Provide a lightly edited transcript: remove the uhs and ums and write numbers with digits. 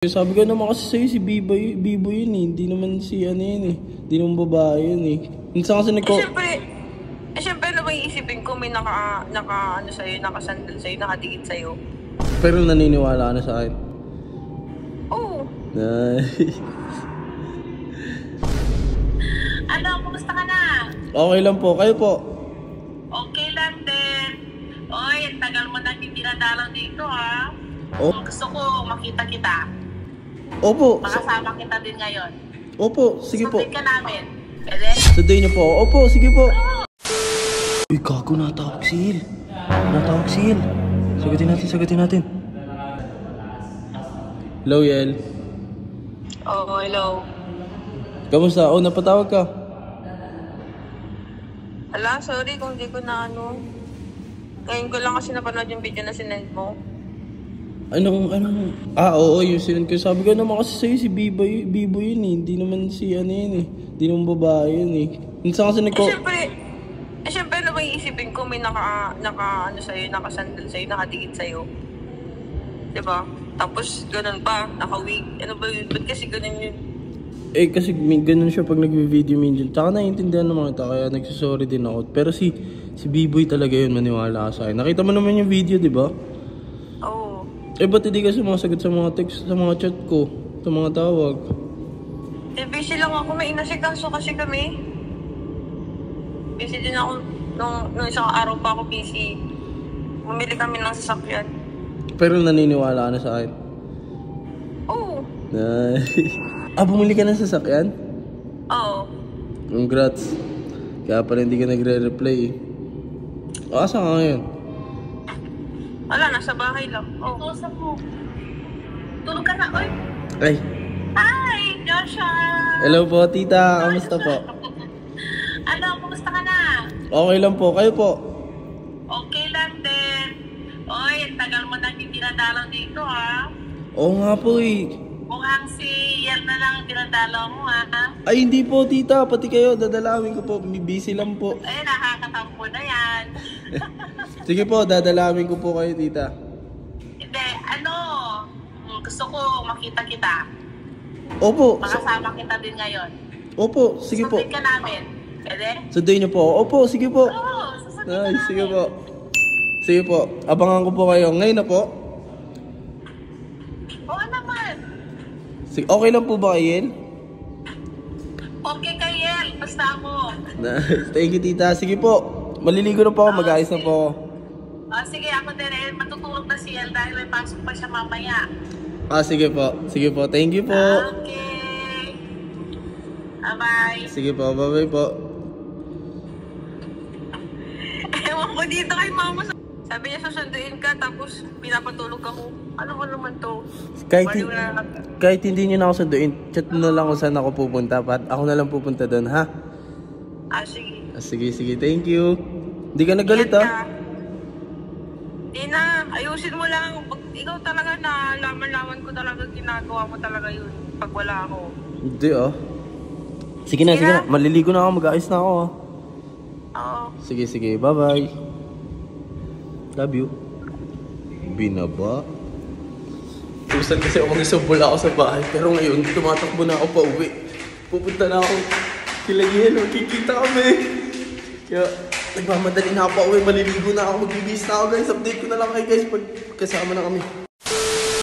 Sabi ko naman kasi sa'yo si Bibo yun eh. Hindi naman si ano yun eh. Hindi naman babae yun eh. Minsan kasi Siyempre naman iisipin ko may ano sa'yo, nakasandal sa'yo, nakadikit sa'yo. Pero naniniwala ka na sa akin? Oo. Ano, kumusta ka na? Okay lang po, kayo po? Okay lang din. Oy, tagal mo na hindi nadalaw dito ha. Oh. Gusto ko makita kita. Opo. Makasama kita din ngayon. Opo, sige po. Sundin ka namin. Pwede? Sunduin niyo po. Opo, sige po. Uy, gago, natawag si Il. Sagutin natin. Hello, Yel. Oo, hello. Kamusta? Oh, napatawag ka. Ala, sorry kung di ko na ano. Ngayon ko lang kasi napanood yung video na sinend mo. Anong? Oo, yung sinend ko. Sabi ko naman kasi sa'yo si Bibo yun eh. Hindi naman si ano yun eh. Hindi naman babae yun eh. Minsan kasi Siyempre naman iisipin ko may ano sa'yo, nakasandal sa'yo, nakadikit sa'yo. Diba? Tapos ganun pa, naka-wig. Ano ba yun? Ba't kasi ganun yun? Eh kasi ganun siya pag nag-video minsan. Tsaka naiintindihan naman kita kaya nagsasorry din ako. Pero si Biboy talaga yun, maniwala ka sa akin. Nakita mo naman yung video, di ba? Oo. Eh ba't hindi ka sumasagot sa mga text, sa mga chat ko, sa mga tawag? Eh, busy lang ako. May inasikaso kasi kami. Busy din ako. Nung isang araw pa ako busy. Bumili kami ng sasakyan. Pero naniniwala ka na sa akin? Oo. Bumili ka ng sasakyan? Oo. Congrats. Kaya pala hindi ka nagre-reply eh. Asa ka ngayon? Wala, nasa bahay lang. Oh. Kausap mo. Tulog ka na, oy. Ay. Hi, Joshua. Hello po, tita. Kamusta po? Ano, kumusta ka na? Okay lang po. Kayo po? Okay lang din. Oy, tagal mo na hindi nadalaw dito ha. Oo nga po eh. Mukhang si Yel na lang ang dinadalaw mo ha. Ay hindi po, tita. Pati kayo, dadalawin ko po. Busy lang po. Ay, nakakatampo na yan. Sige po, dadalawin ko po kayo, tita. Hindi, gusto ko makita kita. Opo. Makasama kita din ngayon. Opo, sige po. Sundin ka namin. Pwede? Sunduin niyo po. Opo, sige po. Oo, susundin ka Ay, namin. sige po. Sige po. Abangan ko po kayo. Ngayon na po. Oo naman. Sige, okay lang po ba kay Yel? Okay kay Yel, basta ako. Nice. Thank you, tita. Sige po. Maliligo na po ako. Mag-ayos na po ako. Sige, ako din matutulog na si Yel dahil may pasok pa siya mamaya. Sige po. Sige po. Thank you po. Okay. Bye-bye. Sige po. Bye-bye po. Ewan ko dito kay mama. Sabi niya susunduin ka, tapos pinapatulog ako. Ano ba naman to? Kahit hindi niyo na ako sunduin, chat na lang kung saan ako pupunta. Ako na lang pupunta doon, ha? Sige. Sige. Thank you. Hindi ka nagalit, ha? Di na. Ayusin mo lang. Ikaw talaga na laman-laman ko talaga ginagawa mo talaga yun pag wala ako. Hindi, ah. Sige na. Maliligo na ako. Mag-ayos na ako, ha? Oo. Sige. Bye-bye. Love you. Binaba. Tusan kasi ako nisabula ako sa bahay. Pero ngayon, tumatakbo na ako pa uwi. Pupunta na ako kila Yel. Magkikita kami. Kaya, nagmamadali na ako pa uwi. Maliligo na ako. Magbibihis na ako, guys. Update ko na lang kayo, guys. Pag kasama na kami.